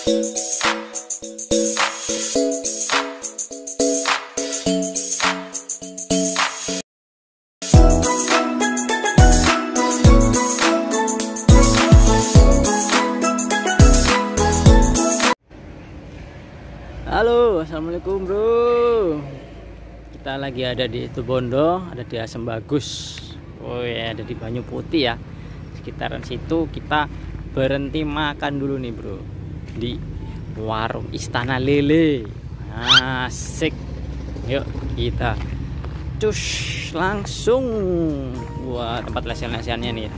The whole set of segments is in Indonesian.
Halo, assalamualaikum bro. Kita lagi ada di Situbondo, ada di Asem Bagus. Oh ya, ada di Banyu Putih ya. Sekitaran situ kita berhenti makan dulu nih bro, di warung Istana Lele. Asik. Yuk kita cus langsung. Wah, tempat lesian-lesiannya nih.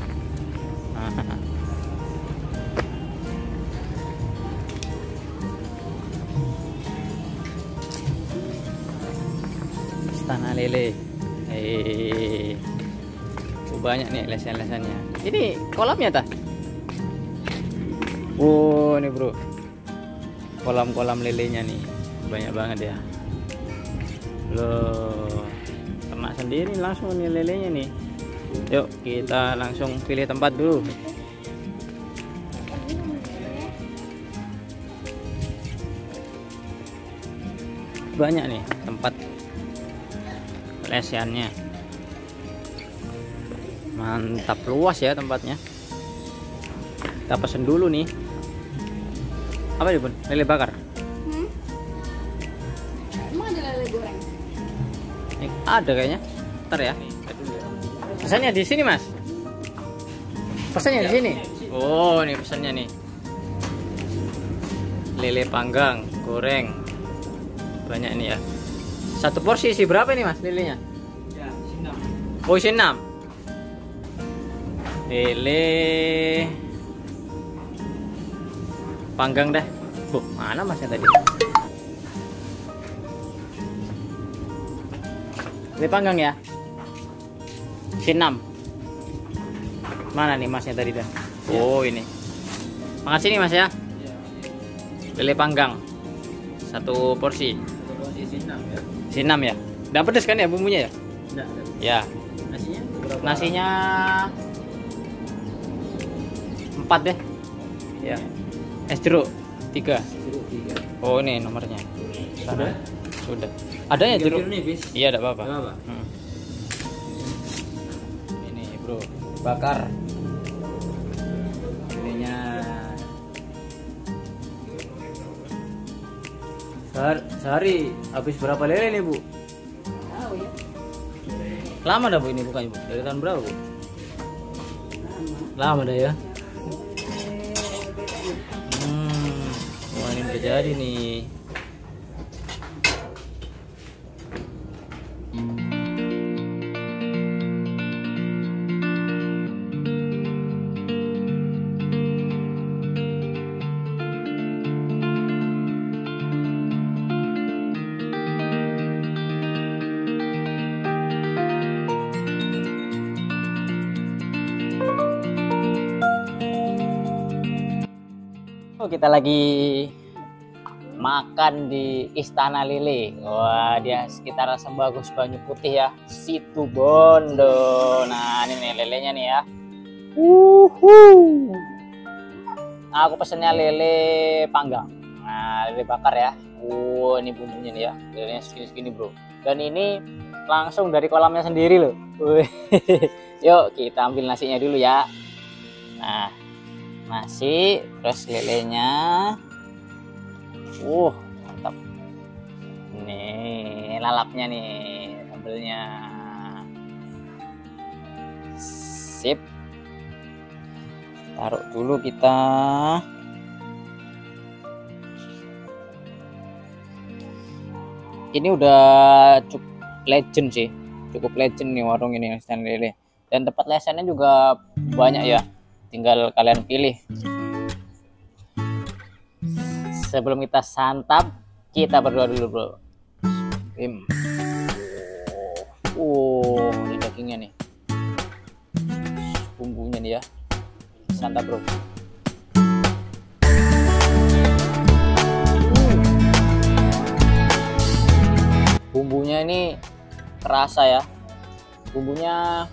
Istana Lele. Banyak nih lesian-lesiannya. Ini kolamnya tak? Oh, ini bro. Kolam-kolam lelenya nih. Banyak banget ya. Loh. Ternak sendiri langsung nih lelenya nih. Yuk, kita langsung pilih tempat dulu. Banyak nih tempat lesiannya, mantap, luas ya tempatnya. Kita pesen dulu nih. Apa nih bun? Lele bakar? Emang ada lele goreng? Ada kayaknya. Ntar ya. Pesannya di sini mas. Pesannya di sini. Oh, ini pesannya nih. Lele panggang, goreng. Banyak nih ya. Satu porsi isi berapa nih mas lelenya? Ya, isi 6. Oh, isi 6. Lele panggang dah. Mana masnya tadi? Lele panggang ya? Isi 6. Mana nih masnya tadi dah? Oh, ini. Makasih nih mas ya. Lele panggang. Satu porsi. Isi 6 ya. Isi 6 ya. Udah pedes kan ya bumbunya ya? Enggak. Ya. Nasinya berapa? Nasinya 4 deh. Ya. Es jeruk 3. Jeruk 3. Oh, ini nomornya. Sudah. Sudah. Adanya jeruk. Nipis. Iya, enggak apa-apa. Enggak apa. Ini, bro. Bakar. Ininya sehari habis berapa lele nih, Bu? Tahu ya. Lama dah Bu ini bukanya, Bu? Dari tahun berapa, Bu? Lama dah ya. Wah, ini udah jadi nih. Kita lagi makan di Istana Lele. Wah, dia sekitar Asem Bagus Banyu Putih ya, Situbondo. Nah, ini nih lelenya nih ya. Nah, aku pesennya lele panggang. Nah, lele bakar ya. Ini bumbunya nih ya. Lelenya segini-segini bro. Dan ini langsung dari kolamnya sendiri loh. Yuk kita ambil nasinya dulu ya. Nah, nasi, terus lelenya. Mantap. Nih lalapnya nih, sambelnya. Sip. Taruh dulu kita. Ini udah cukup legend sih. Cukup legend nih warung ini Istana Lele. Dan tempat lesannya juga banyak ya. Tinggal kalian pilih. Sebelum kita santap, kita berdoa dulu bro. Ini dagingnya nih, bumbunya nih ya. Santap bro. Bumbunya ini kerasa ya. Bumbunya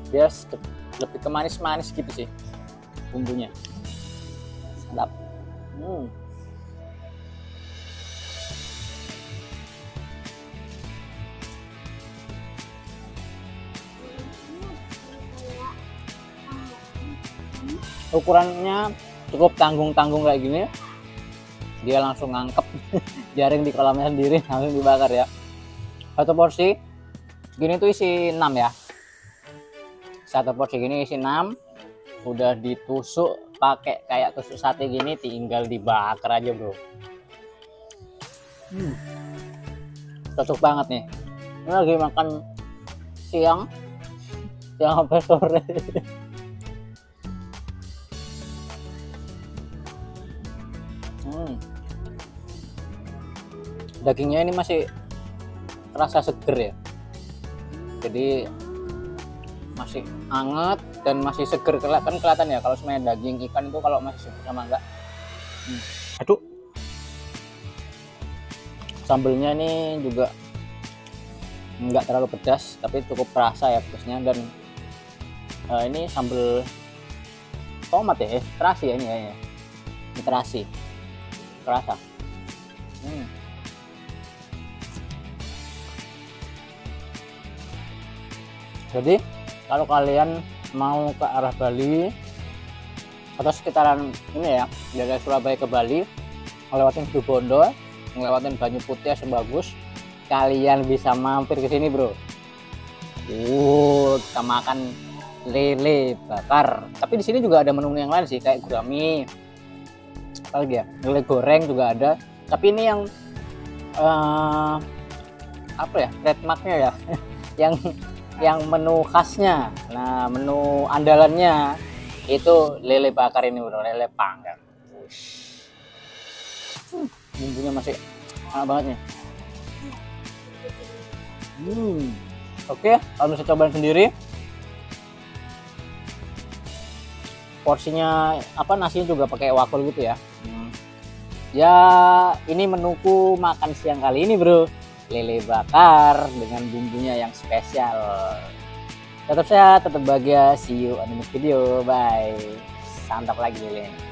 dia lebih ke manis-manis gitu sih bumbunya. Sedap. ukurannya cukup tanggung-tanggung kayak gini, dia langsung ngangkep jaring di kolamnya sendiri, langsung dibakar ya. Satu porsi gini tuh isi 6 ya, satu porsi gini isi 6, udah ditusuk pakai kayak tusuk sate gini, tinggal dibakar aja bro. Cocok banget nih, ini lagi makan siang sampai sore. Dagingnya ini masih terasa seger ya, jadi masih hangat dan masih seger. Kelihatan ya kalau sebenarnya daging ikan itu kalau masih seger sama enggak. Aduh, sambelnya ini juga enggak terlalu pedas tapi cukup terasa ya pedasnya. Dan ini sambel tomat ya, terasi ya ini ya, ini terasi, terasa. Jadi kalau kalian mau ke arah Bali atau sekitaran ini ya, dari Surabaya ke Bali, ngelewatin Situbondo, ngelewatin Banyu Putih Sembagus, kalian bisa mampir ke sini bro. Kita makan lele bakar. Tapi di sini juga ada menu yang lain sih, kayak gurami, apa lagi ya, lele goreng juga ada. Tapi ini yang apa ya, trademarknya ya, yang menu khasnya. Nah, menu andalannya itu lele bakar ini bro, lele panggang. Bumbunya masih enak banget nih. Oke, kalau bisa cobain sendiri. Porsinya apa, nasinya juga pakai wakul gitu ya. Ya, ini menuku makan siang kali ini bro, lele bakar dengan bumbunya yang spesial. Tetap sehat, tetap bahagia. See you on the next video. Bye. Santap lagi lele.